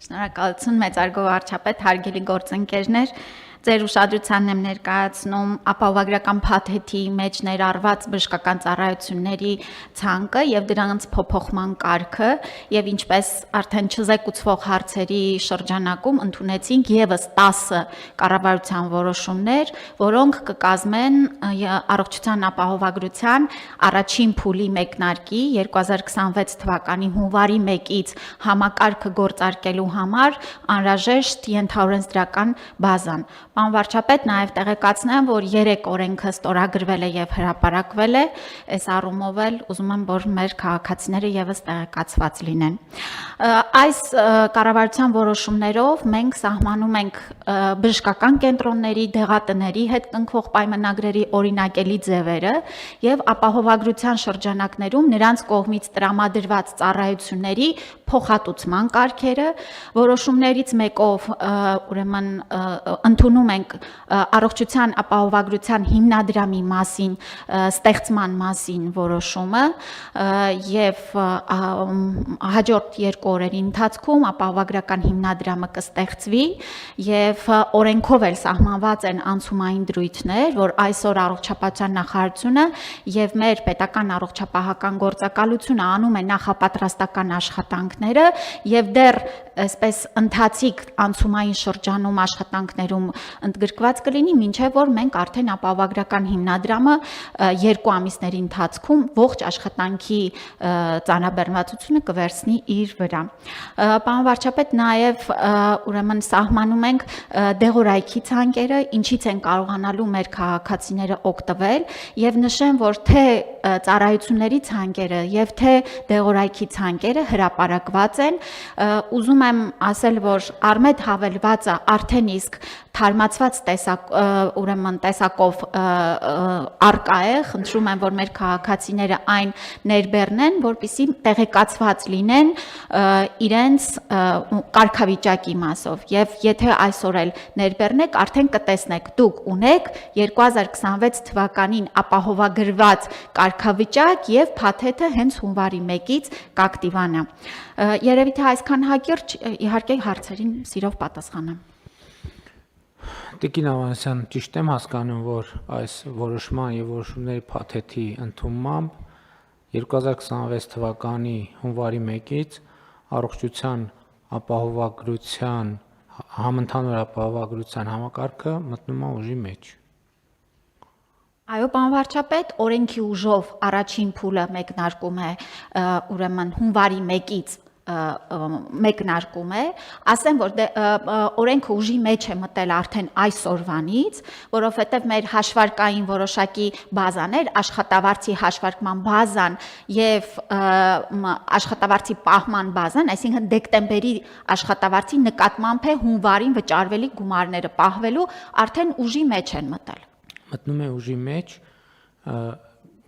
Շնորհակալություն մեծարգո վարչապետ, հարգելի գործընկերներ, ձեր ուշադրությանն եմ ներկայացնում ապահովագրական փաթեթի մեջ ներառված բժշկական ծառայությունների ցանկը եւ դրանց փոփոխման կարգը եւ ինչպես արդեն չզեկուցվող հարցերի շրջանակում ընդունեցինք եւս 10 կառավարության որոշումներ, որոնք կկազմեն առողջության ապահովագրության առաջին փուլի մեկնարկի 2026 թվականի հունվարի 1-ից համակարգը գործարկելու համար անհրաժեշտ ենթաօրենսդրական բազան։ Պարոն վարչապետ, նաև տեղեկացնեմ, որ 3 օրենքը ստորագրվել է եւ հրապարակվել է, այս առումով էլ ուզում եմ, որ մեր քաղաքացիները եւս տեղեկացված լինեն։ Այս կառավարության որոշումներով մենք սահմանում ենք բժշկական կենտրոնների, դեղատների հետ կնքվող պայմանագրերի օրինակելի ձևերը եւ ապահովագրության շրջանակներում նրանց կողմից տրամադրված ծառայությունների փոխհատուցման կարգերը, որոշումներից մեկով ուրեմն ընդունում ենք առողջության ապահովագրության հիմնադրամի մասին ստեղծման մասին որոշումը եւ հաջորդ 2 օրերի ընթացքում ապահովագրական հիմնադրամը կստեղծվի եւ օրենքով էլ սահմանված են անցումային դրույթներ, որ այսօր առողջապահության նախարարությունը եւ մեր պետական առողջապահական գործակալությունը անում է նախապատրաստական աշխատանքները եւ դեռ այսպես ընթացիկ անցումային շրջանում աշխատանքներում ընդգրկված կլինի, մինչև որ մենք արդեն ապահովագրական հիմնադրամը 2 ամիսների ընթացքում ողջ աշխատանքի ծանրաբեռնվածությունը կվերցնի իր վրա։ Պարոն վարչապետ, նաև ուրեմն սահմանում ենք դեղորայքի ցանկերը, ինչից են կարողանալու մեր քաղաքացիները օգտվել եւ նշեմ, որ թե ծառայությունների ցանկերը եւ թե դեղորայքի ցանկերը հրապարակված են, ուզում եմ ասել, որ արմետ հավելվածը արդեն իսկ թարմացված տեսակով արկա է, խնդրում եմ, որ մեր քաղաքացիները այն ներբեռնեն, որպեսզի տեղեկացված լինեն իրենց կարգավիճակի մասով եւ եթե այսօր էլ ներբեռնեք, արդեն կտեսնեք, դուք ունեք 2026 թվականին ապահովագրված կարգավիճակ եւ փաթեթը հենց հունվարի 1-ից կակտիվանա։ Երևի թե այսքան հակիրճ, իհարկե հարցերին սիրով պատասխանեմ։ Տիկին Ավանեսյան, ճիշտ եմ հասկանում, որ այս որոշման եւ որոշումների փաթեթի ընդունմամբ 2026 թվականի հունվարի 1-ից առողջության ապահովագրության համընդհանուր ապահովագրության համակարգը մտնում է ուժի մեջ։ Այո, պարոն վարչապետ, օրենքի ուժով առաջին փուլը մեկնարկում է ուրեմն հունվարի 1-ից մեկնարկում է, ասեմ, որ օրենքը ուժի մեջ է մտել արդեն այսօրվանից, որովհետև մեր հաշվարկային որոշակի բազաներ, աշխատավարձի հաշվարկման բազան եւ աշխատավարձի պահման բազան, այսինքն դեկտեմբերի աշխատավարձի նկատմամբ է հունվարին վճարվելի գումարները պահվելու արդեն ուժի մեջ են մտել։ Մտնում է ուժի մեջ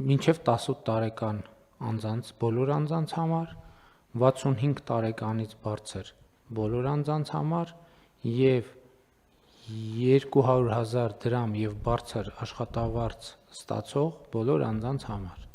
մինչև 18 տարեկան անձանց, բոլոր անձանց համար 65 տարեկանից բարձր բոլոր անձանց համար եւ 200,000 դրամ եւ բարձր աշխատավարձ ստացող բոլոր անձանց համար։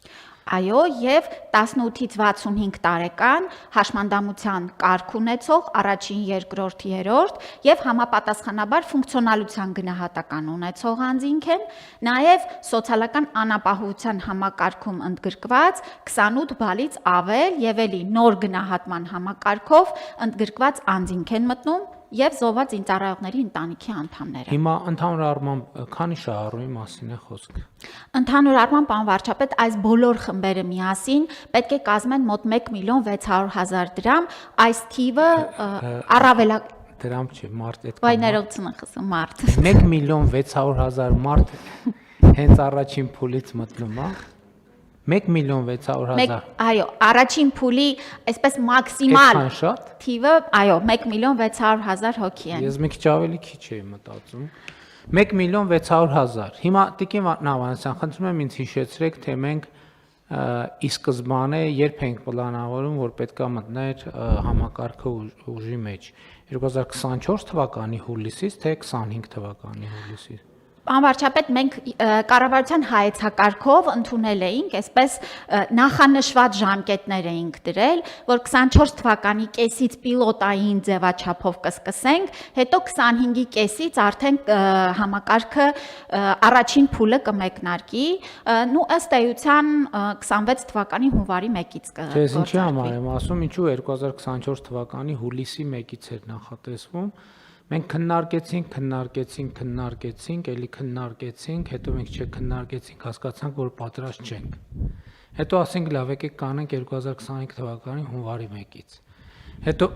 Այո, եւ 18-ից 65 տարեկան հաշմանդամության կարգ ունեցող առաջին, երկրորդ, երրորդ եւ համապատասխանաբար ֆունկցիոնալության գնահատական ունեցող անձինք են, նաեւ սոցիալական անապահովության համակարգում ընդգրկված 28 բալից ավել եւ էլի նոր գնահատման համակարգով ընդգրկված անձինք են մտնում եւ զոհված զինծառայողների ընտանիքի անդամները։ Հիմա ընդհանուր առմամբ քանի շահառուի մասին է խոսքը։ Ընդհանուր առմամբ, պարոն վարչապետ, այս բոլոր խմբերը միասին պետք է կազմեն մոտ 1,600,000 դրամ, այս թիվը առավելակ դրամ չի, մարդ այդ Վայ ներողություն եմ խսում, մարդ 1,600,000 մարդ հենց առաջին փուլից մտնում է 1,600,000 Այո, առաջին փուլի այսպես մաքսիմալ թիվը, այո, 1,600,000 հոգի են։ Ես մի քիչ ավելի քիչ էի մտածում։ 1,600,000 Հիմա տիկին Ավանեսյան, խնդրում եմ ինձ հիշեցրեք, թե մենք ի սկզբանե երբ ենք պլանավորում, որ պետքա մտներ համակարգը ուժի մեջ 2024 թվականի հուլիսից թե 25 թվականի հուլիսից։ Պարոն վարչապետ, մենք կառավարության հայեցակարգով ընդունել էինք, այսպես նախանշված ժամկետներ էինք դրել, որ 24 թվականի կեսից պիլոտային ձևաչափով կսկսենք, հետո 25-ի կեսից արդեն համակարգը առաջին փուլը կմեկնարկի, նու ըստ էության 26 թվականի հունվարի 1-ից Ես ինչի համար եմ ասում, ինչու 2024 թվականի հուլիսի 1-ից էր նախատեսվում։ Մենք քննարկեցինք, էլի քննարկեցինք, հետո մենք չքննարկեցինք, հասկացանք, որ պատրաստ չենք։ Հետո ասենք լավ, եկեք կանենք 2025 թվականի հունվարի 1-ից։ Հետո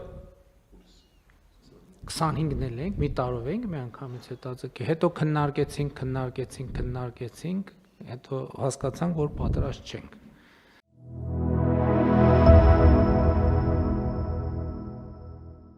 25-ն էլ ենք, մի տարով ենք, մի անգամից հետաձգի։ Հետո քննարկեցինք, հետո հասկացանք, որ պատրաստ չենք։